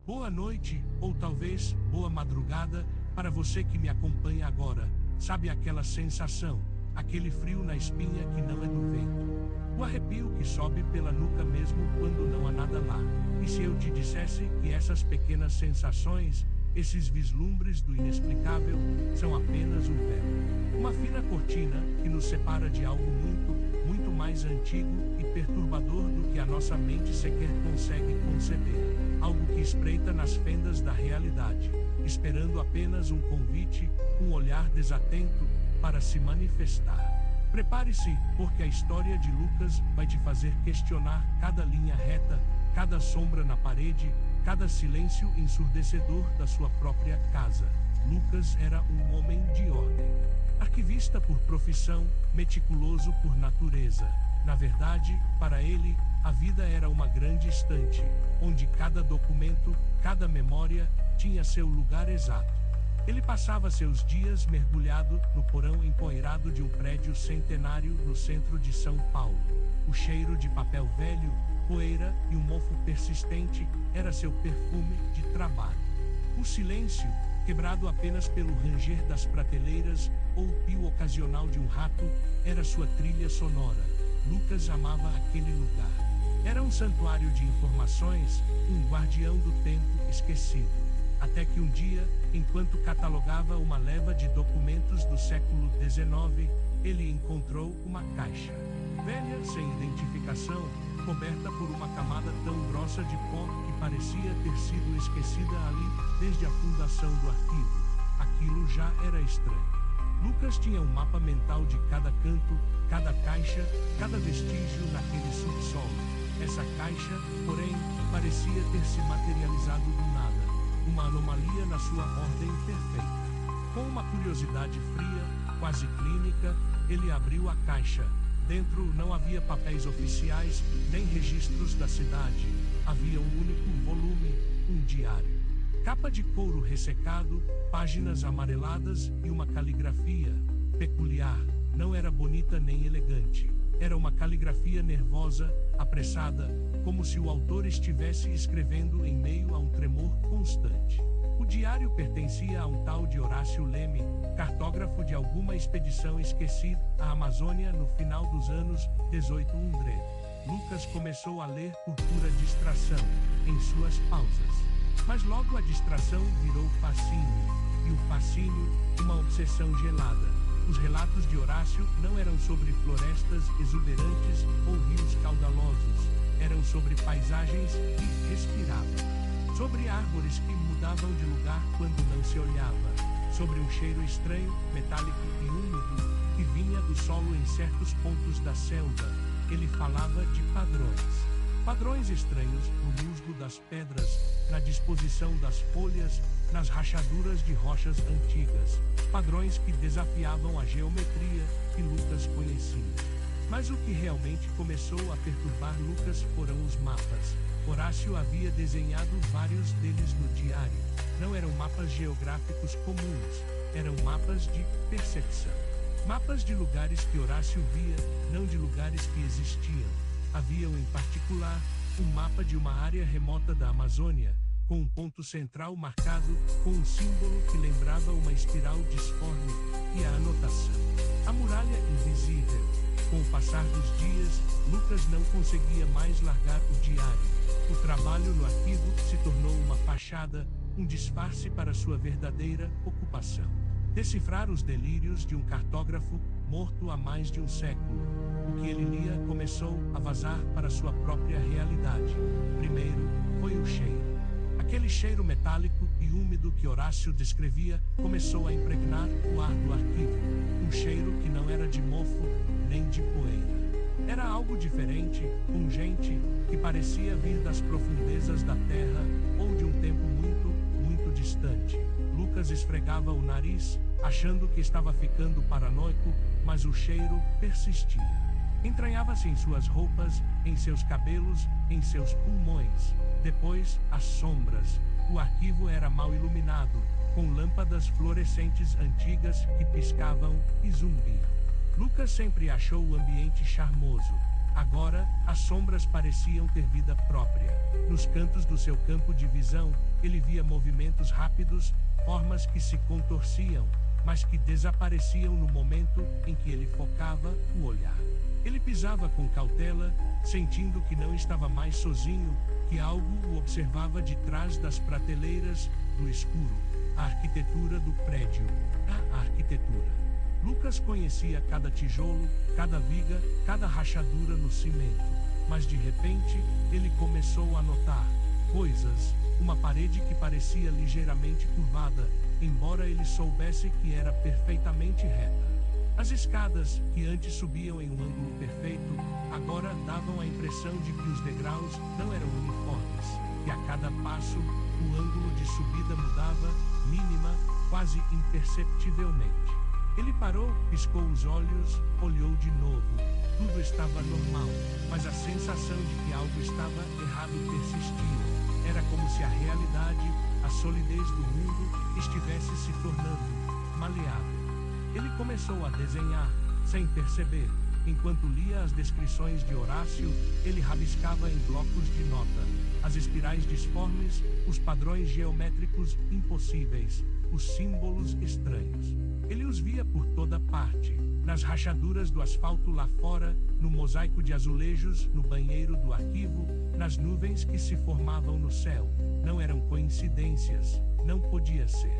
Boa noite, ou talvez boa madrugada, para você que me acompanha agora. Sabe aquela sensação, aquele frio na espinha que não é do vento? O arrepio que sobe pela nuca mesmo quando não há nada lá. E se eu te dissesse que essas pequenas sensações, esses vislumbres do inexplicável, são apenas um véu, uma fina cortina que nos separa de algo muito mais antigo e perturbador do que a nossa mente sequer consegue conceber. Algo que espreita nas fendas da realidade, esperando apenas um convite, um olhar desatento, para se manifestar. Prepare-se, porque a história de Lucas vai te fazer questionar cada linha reta, cada sombra na parede, cada silêncio ensurdecedor da sua própria casa. Lucas era um homem de ordem. Arquivista por profissão, meticuloso por natureza. Na verdade, para ele, a vida era uma grande estante, onde cada documento, cada memória, tinha seu lugar exato. Ele passava seus dias mergulhado no porão empoeirado de um prédio centenário no centro de São Paulo. O cheiro de papel velho, poeira e um mofo persistente era seu perfume de trabalho. O silêncio, quebrado apenas pelo ranger das prateleiras ou o pio ocasional de um rato, era sua trilha sonora. Lucas amava aquele lugar. Era um santuário de informações, um guardião do tempo esquecido. Até que um dia, enquanto catalogava uma leva de documentos do século XIX, ele encontrou uma caixa. Velha, sem identificação, coberta por uma camada tão grossa de pó que parecia ter sido esquecida ali desde a fundação do arquivo. Aquilo já era estranho. Lucas tinha um mapa mental de cada canto, cada caixa, cada vestígio naquele subsolo. Essa caixa, porém, parecia ter se materializado do nada. Uma anomalia na sua ordem perfeita. Com uma curiosidade fria, quase clínica, ele abriu a caixa. Dentro não havia papéis oficiais, nem registros da cidade. Havia um único volume, um diário. Capa de couro ressecado, páginas amareladas e uma caligrafia peculiar. Não era bonita nem elegante. Era uma caligrafia nervosa, apressada, como se o autor estivesse escrevendo em meio a um tremor constante. O diário pertencia a um tal de Horácio Leme, cartógrafo de alguma expedição esquecida à Amazônia no final dos anos 1800. Lucas começou a ler por pura distração, em suas pausas. Mas logo a distração virou fascínio, e o fascínio, uma obsessão gelada. Os relatos de Horácio não eram sobre florestas exuberantes ou rios caudalosos, eram sobre paisagens que respiravam, sobre árvores que mudavam de lugar quando não se olhava, sobre um cheiro estranho, metálico e úmido, que vinha do solo em certos pontos da selva. Ele falava de padrões. Padrões estranhos no musgo das pedras, na disposição das folhas, nas rachaduras de rochas antigas. Padrões que desafiavam a geometria que Lucas conhecia. Mas o que realmente começou a perturbar Lucas foram os mapas. Horácio havia desenhado vários deles no diário. Não eram mapas geográficos comuns, eram mapas de percepção. Mapas de lugares que Horácio via, não de lugares que existiam. Haviam em particular um mapa de uma área remota da Amazônia, com um ponto central marcado com um símbolo que lembrava uma espiral disforme, e a anotação: a muralha invisível. Com o passar dos dias, Lucas não conseguia mais largar o diário. O trabalho no arquivo se tornou uma fachada, um disfarce para sua verdadeira ocupação. Decifrar os delírios de um cartógrafo morto há mais de um século. O que ele lia começou a vazar para sua própria realidade. Primeiro, foi o cheiro. Aquele cheiro metálico e úmido que Horácio descrevia começou a impregnar o ar do arquivo. Um cheiro que não era de mofo, nem de poeira. Era algo diferente, pungente, que parecia vir das profundezas da terra ou de um tempo muito distante. Lucas esfregava o nariz, achando que estava ficando paranoico, mas o cheiro persistia. Entranhava-se em suas roupas, em seus cabelos, em seus pulmões. Depois, as sombras. O arquivo era mal iluminado, com lâmpadas fluorescentes antigas que piscavam e zumbiam. Lucas sempre achou o ambiente charmoso. Agora, as sombras pareciam ter vida própria. Nos cantos do seu campo de visão, ele via movimentos rápidos, formas que se contorciam, mas que desapareciam no momento em que ele focava o olhar. Ele pisava com cautela, sentindo que não estava mais sozinho, que algo o observava de trás das prateleiras, do escuro. A arquitetura do prédio. A arquitetura. Lucas conhecia cada tijolo, cada viga, cada rachadura no cimento. Mas de repente, ele começou a notar coisas. Uma parede que parecia ligeiramente curvada, embora ele soubesse que era perfeitamente reta. As escadas, que antes subiam em um ângulo perfeito, agora davam a impressão de que os degraus não eram uniformes, que a cada passo, o ângulo de subida mudava, mínima, quase imperceptivelmente. Ele parou, piscou os olhos, olhou de novo. Tudo estava normal, mas a sensação de que algo estava errado persistia. Era como se a realidade, a solidez do mundo, estivesse se tornando maleável. Ele começou a desenhar, sem perceber. Enquanto lia as descrições de Horácio, ele rabiscava em blocos de nota as espirais disformes, os padrões geométricos impossíveis, os símbolos estranhos. Ele os via por toda parte, nas rachaduras do asfalto lá fora, no mosaico de azulejos, no banheiro do arquivo, nas nuvens que se formavam no céu. Não eram coincidências, não podia ser.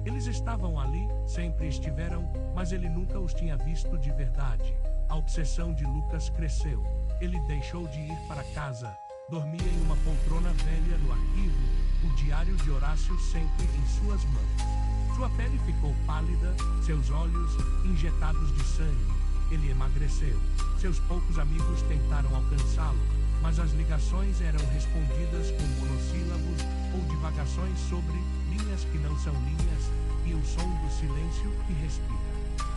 Eles estavam ali, sempre estiveram, mas ele nunca os tinha visto de verdade. A obsessão de Lucas cresceu. Ele deixou de ir para casa, dormia em uma poltrona velha no arquivo, o diário de Horácio sempre em suas mãos. Sua pele ficou pálida, seus olhos injetados de sangue. Ele emagreceu. Seus poucos amigos tentaram alcançá-lo, mas as ligações eram respondidas com monossílabos ou divagações sobre linhas que não são linhas, e o som do silêncio que respira.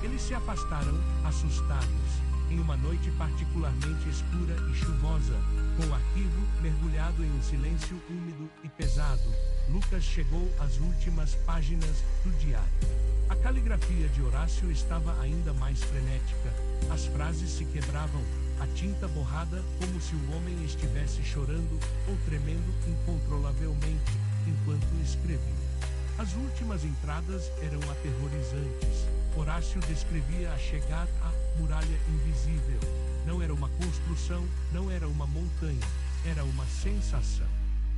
Eles se afastaram, assustados. Em uma noite particularmente escura e chuvosa, com o arquivo mergulhado em um silêncio úmido e pesado, Lucas chegou às últimas páginas do diário. A caligrafia de Horácio estava ainda mais frenética. As frases se quebravam, a tinta borrada, como se o homem estivesse chorando ou tremendo incontrolavelmente enquanto escrevia. As últimas entradas eram aterrorizantes. Horácio descrevia a chegada à muralha invisível. Não era uma construção, não era uma montanha, era uma sensação.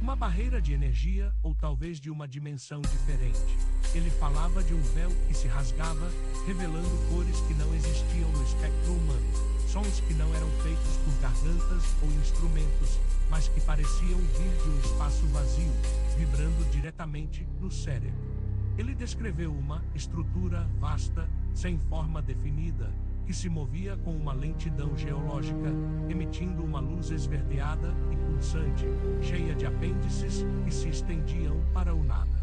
Uma barreira de energia, ou talvez de uma dimensão diferente. Ele falava de um véu que se rasgava, revelando cores que não existiam no espectro humano. Sons que não eram feitos por gargantas ou instrumentos, mas que pareciam vir de um espaço vazio, vibrando diretamente no cérebro. Ele descreveu uma estrutura vasta, sem forma definida, que se movia com uma lentidão geológica, emitindo uma luz esverdeada e pulsante, cheia de apêndices que se estendiam para o nada.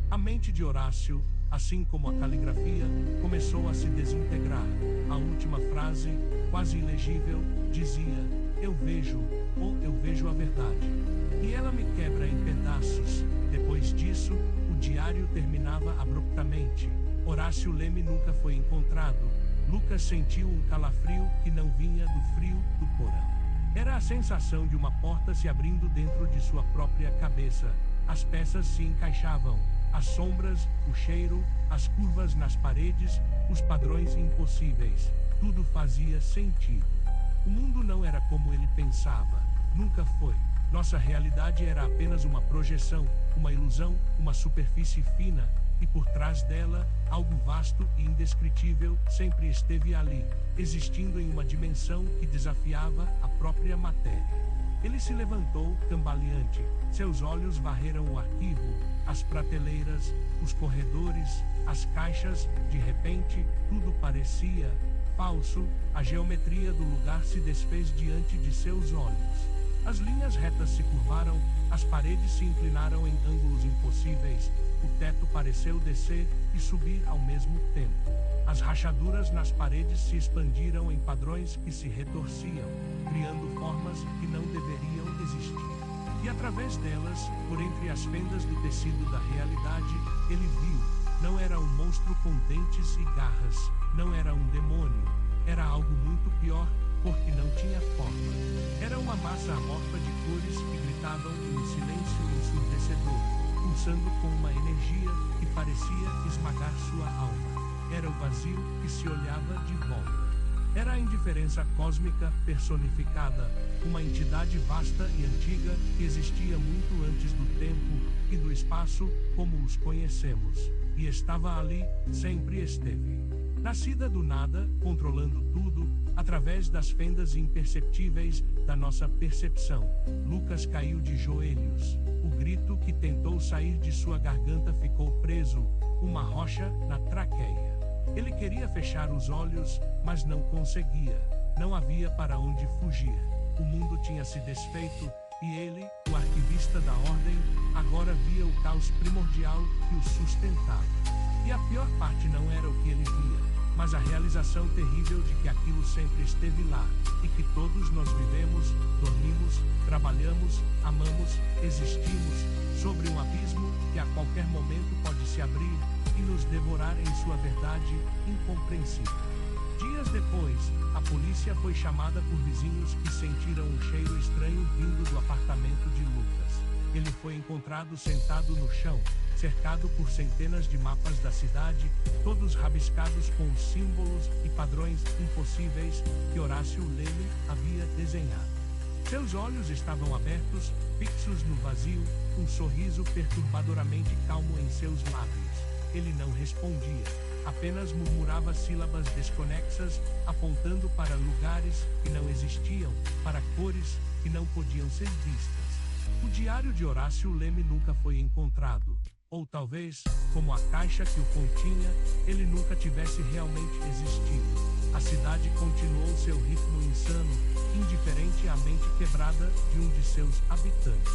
A mente de Horácio, assim como a caligrafia, começou a se desintegrar. A última frase, quase ilegível, dizia: "Eu vejo, ou eu vejo a verdade. E ela me quebra em pedaços." Depois disso, o diário terminava abruptamente. Horácio Leme nunca foi encontrado. Lucas sentiu um calafrio que não vinha do frio do porão. Era a sensação de uma porta se abrindo dentro de sua própria cabeça. As peças se encaixavam. As sombras, o cheiro, as curvas nas paredes, os padrões impossíveis. Tudo fazia sentido. O mundo não era como ele pensava. Nunca foi. Nossa realidade era apenas uma projeção, uma ilusão, uma superfície fina, e por trás dela, algo vasto e indescritível sempre esteve ali, existindo em uma dimensão que desafiava a própria matéria. Ele se levantou, cambaleante. Seus olhos varreram o arquivo, as prateleiras, os corredores, as caixas. De repente, tudo parecia falso. A geometria do lugar se desfez diante de seus olhos. As linhas retas se curvaram, as paredes se inclinaram em ângulos impossíveis, o teto pareceu descer e subir ao mesmo tempo. As rachaduras nas paredes se expandiram em padrões que se retorciam, criando formas que não deveriam existir. E através delas, por entre as fendas do tecido da realidade, ele viu. Não era um monstro com dentes e garras, não era um demônio, era algo muito pior, porque não tinha forma. Era uma massa amorfa de cores que gritavam em um silêncio ensurdecedor. pulsando com uma energia que parecia esmagar sua alma. Era o vazio que se olhava de volta. Era a indiferença cósmica personificada, uma entidade vasta e antiga que existia muito antes do tempo e do espaço como os conhecemos, e estava ali, sempre esteve. Nascida do nada, controlando tudo, através das fendas imperceptíveis da nossa percepção, Lucas caiu de joelhos. O grito que tentou sair de sua garganta ficou preso, uma rocha na traqueia. Ele queria fechar os olhos, mas não conseguia. Não havia para onde fugir. O mundo tinha se desfeito, e ele, o arquivista da ordem, agora via o caos primordial que o sustentava. E a pior parte não era o que ele via, mas a realização terrível de que aquilo sempre esteve lá, e que todos nós vivemos, dormimos, trabalhamos, amamos, existimos, sobre um abismo que a qualquer momento pode se abrir e nos devorar em sua verdade incompreensível. Dias depois, a polícia foi chamada por vizinhos que sentiram um cheiro estranho vindo do apartamento de Lucas. Ele foi encontrado sentado no chão, cercado por centenas de mapas da cidade, todos rabiscados com os símbolos e padrões impossíveis que Horácio Leme havia desenhado. Seus olhos estavam abertos, fixos no vazio, um sorriso perturbadoramente calmo em seus lábios. Ele não respondia, apenas murmurava sílabas desconexas, apontando para lugares que não existiam, para cores que não podiam ser vistas. O diário de Horácio Leme nunca foi encontrado. Ou talvez, como a caixa que o continha, ele nunca tivesse realmente existido. A cidade continuou seu ritmo insano, indiferente à mente quebrada de um de seus habitantes.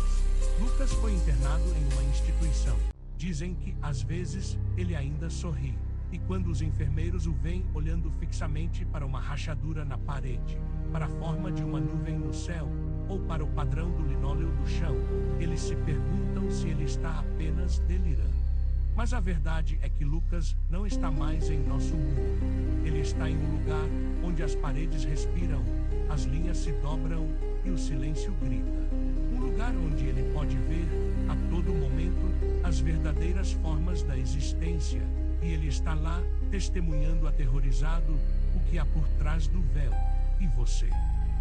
Lucas foi internado em uma instituição. Dizem que, às vezes, ele ainda sorri. E quando os enfermeiros o veem olhando fixamente para uma rachadura na parede, para a forma de uma nuvem no céu, ou para o padrão do linóleo do chão, eles se perguntam se ele está apenas delirando. Mas a verdade é que Lucas não está mais em nosso mundo. Ele está em um lugar onde as paredes respiram, as linhas se dobram e o silêncio grita. Um lugar onde ele pode ver, a todo momento, as verdadeiras formas da existência. E ele está lá, testemunhando aterrorizado o que há por trás do véu. E você?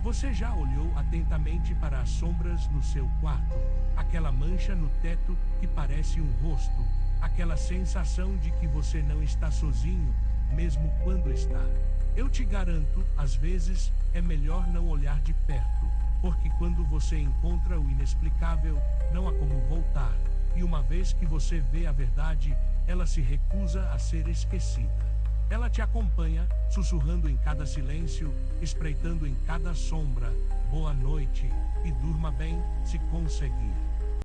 Você já olhou atentamente para as sombras no seu quarto? Aquela mancha no teto que parece um rosto? Aquela sensação de que você não está sozinho, mesmo quando está? Eu te garanto, às vezes, é melhor não olhar de perto, porque quando você encontra o inexplicável, não há como voltar. E uma vez que você vê a verdade, ela se recusa a ser esquecida. Ela te acompanha, sussurrando em cada silêncio, espreitando em cada sombra. Boa noite, e durma bem, se conseguir.